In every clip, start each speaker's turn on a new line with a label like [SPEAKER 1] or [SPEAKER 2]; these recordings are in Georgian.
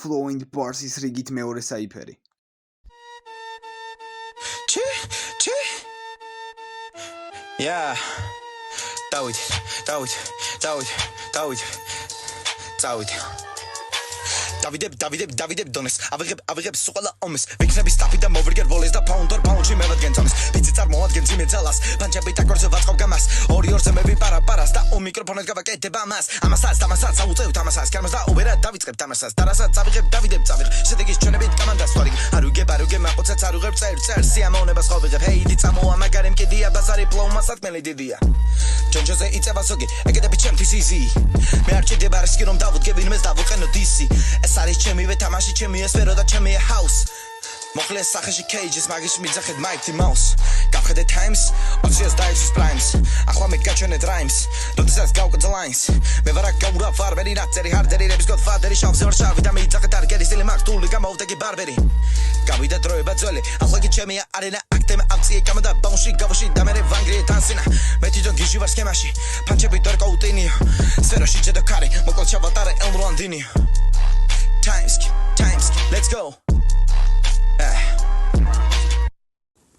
[SPEAKER 1] flowing bars-ის რიგით მეორე საიფერი.
[SPEAKER 2] Yeah. David. David Dones. Avigeb სუყალა ომის. ვიქნები სტაფი და მოვირგერ ვოლეს და pound-ში მევადგენ წამის. ბიცი წარმოადგენს იმე ძალას. პანჩები დაკორზე ვაწყობ გამას. ორი-ორზე მე ვიპარა-პარას და მიკროფონად გავაკეთებ ამას. ამასაც აუწევთ ამასაც. კერმას და უბერად დავიწყებ თამაშს. და რასაც წავიღებ დავიდებ. შედეგის ჩვენებით კამანდას ვარი. არუგებ მაყოცაც არუღებ წერ. სიამოვნებას ხოვიღებ. ჰეიდი წამოა მაგარი მკიდია ბაზარი პლოუმასაც მელი დიდია. ჯონჯოზე იწევა ზოგი. ეგედები ჩემთვის easy. მე არ ჭირდება რისკი რომ დავუდგებ ვინმეს დავუყენო DC. ეს არის ჩემივე თამაში ჩემი ესფერო და ჩემი house. მოხლეს სახეში cages მაგის მიძახეთ Mighty Mouse. გავხედე times, ოციას დაიჭის primes. ახლა მე გაჩვენეთ rhymes. როდესაც გავკეთე lines. მე ვარ გაურა ფარბერი ნაცერი ჰარდერირების godfather-ი შავზე ვარ შავი და მიძახეთ არკერი სტილი მაგტული გამოვდეგი ბარბერი. გავიდა დროება ძველი, ახლა კი ჩემია არენა აქტემ აფციე გამოდა ბაუნში გავში და მე ვანგრიე თანსინა. მე თვითონ გიჟი ვარ სქემაში, პანჩები დორკაუტინიო. სფეროში ჯედო კარი, მოკლედ ჩავატარე ელრონდინიო. Times, let's go.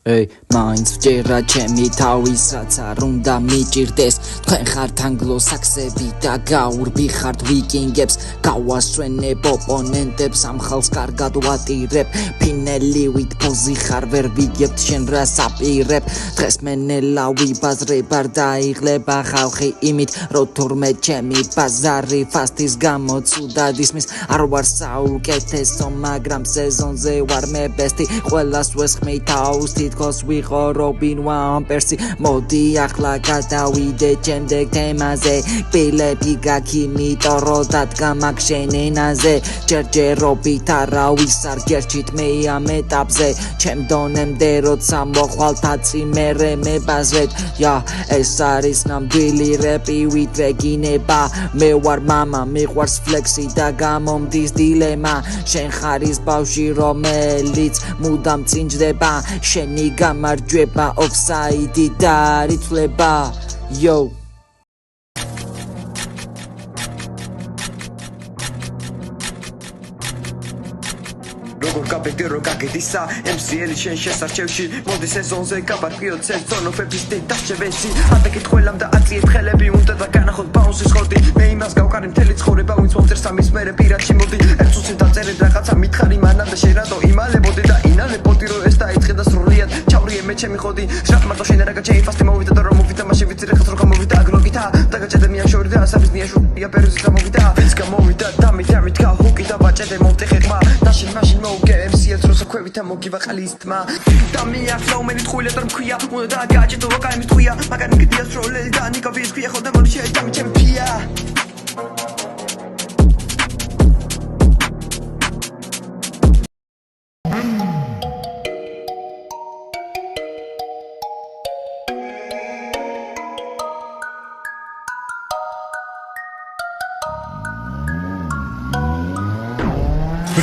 [SPEAKER 3] Hey, minds ვჯერა ჩემი თავისაც არ უნდა მიჭირდეს თქვენ ხართ ანგლო-საქსები და გაურბი ხართ ვიკინგებს გავასვენებ ოპონენტებს ამ ხალხს კარგად ვატირებ ფინელივით პოზი ხარ ვერ ვიგებთ შენ რას აპირებ დღეს მენელა ვიბაზრებ არ დაიღლება ხალხი იმით რომ თურმე ჩემი ბაზარი ფასტის გამო ცუდად ისმის არ ვარ საუკეთესო მაგრამ სეზონზე ვარ მე ბესტი ყველას ვესხმი თავს თითქოს ვიყო რობინ ვან პერსი მოდი ახლა გადავიდე შემდეგ თემაზე პილები გაქიმიტო რო დადგა მაგ შენ ენაზე ჯერჯერობით არავის არ გერჩით მე ამ ეტაპზე ჩემ დონემდე როცა მოხვალთ აწიმერე მებაზრეთ ია ეს არის ნამდვილი რეპი ვიტრეგინება მე ვარ მამა მიყვარს ფლექსი და გამომდის დილემა შენ ხარ ის ბავში რომელიც მუდამ წინჯდება შენი გამარჯვება ოფსაიდი და არიცვლება yo
[SPEAKER 4] როგორ გაბედე რო გაგედისა MCL-ი შენ შესარჩევში მოდი სეზონზე გავარკვიოთ სეზონოფების დედაშევესი ატაკით ყველამ და აწიეთ ხელები უნდა და განახოთ ბაუნსის ხორდი მე იმას გავკარი მთელი ცხოვრება ვინც მომწერს ამის მერე პირადში მოდი ერთ უცებ დაწერეთ რაღაცა მითხარი მანამდე შენადო იმალებოდი და ინალებოდი რომ ეს დაიწყე და სრულიად ჩავრიე მე ჩემი ხოდი შრაფ მარტო შენ რა გაჩეი ფასტი მოვიდა და რომ მოვიდა მაშინ ვიცი რეხას რო გამოვიდა აგროგითა და გაჭედე მიაშორი და ასაბის ნიაშურია პერიზის გამოვიდა ვინც გამოვიდა დამით გაჰუკი და ბაჭედე მოვტეხე ხმა და შენ მაშინ MCL როცა ქვევითა მოგივაყალის თმა და მიახლა უმენი ტყუილა და მქვია უნდა დაგაჭედო ვოკალი მიტყვია მაგარი მიგდია სროლელი და ნიკოვის ქვია ხოლმე მოდი შეჭამი ჩემი ფია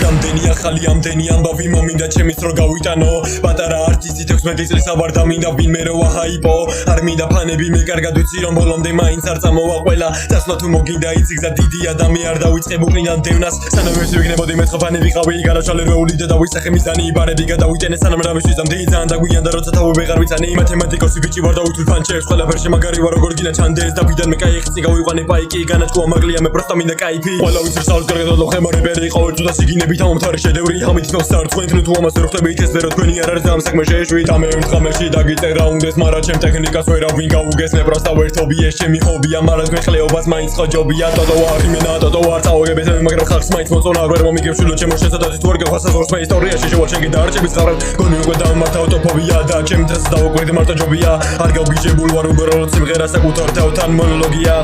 [SPEAKER 5] რამდენი ახალი ამდენი ამბავი მომინდა ჩემის რო გავიტანო პატარა არტისტი 16 წელს ავარ და მინდა ვინმე რო აჰაიპო არ მინდა ფანები მე კარგად ვიცი რომ ბოლომდე მაინც არ წამოვა ყველა წასვლა თუ მოგინდა იცი გზა დიდია და მე არ დავიწყებ უკრიდან დევნას სანამ ეს ვიგნებოდი მე ცხაფანი ვიყავი გარაჩალე რეული და დავისახე მიზანი იბარები გადავიჭენე სანამ რა ვისვისამ დეიძან და გვიან და როცა თავები ვეღარ ვიცანი მათემატიკოსი ბიჭი ვარ და უთვლ ფანჩებს ყველაფერში მაგარი ვარ როგორ გინა ჩანდეს და ვიდან მე кайხი წიგა ვიყვანე პაიკი განაჭკუა მაგლია მე პროსტა მინდა кайფი ყველა ვიცი სწავლს კარგად და ხემარებერი ყავ თუ და სიგინებით ამთარი შედევრი ამით ნოსარ თქვენ თუ ამას რო ხდებით ეს ვერო თქვენი არ არის ამ საქმე შეეშვით ამ ემთხამებში დაგიწერა უნდეს მარა ჩემ ტექნიკას ვერა ვინ გაუგესნე პროსტა ვერთობი ეს ჩემი ხობია მარა თქვენ ხლეობას მაინც ხოჯობია ტოტო ვარ იმენა ტოტო ვარ წავაგებ ეს მაგრამ ხალხს მაინც მოწონა ვერ მომიგებ შულო ჩემო შესაძლოა თუ არ გახსოვს მე ისტორიაში შევარჩენგი და არჩების ღარად გონი უკვე დამართა უტოპია და ჩემ დღეს დავუკვირდი მარტო ჯობია არ გავგიჟებულ ვარ უბრალოდ სიმღერა საკუთარ თავთან მონოლოგია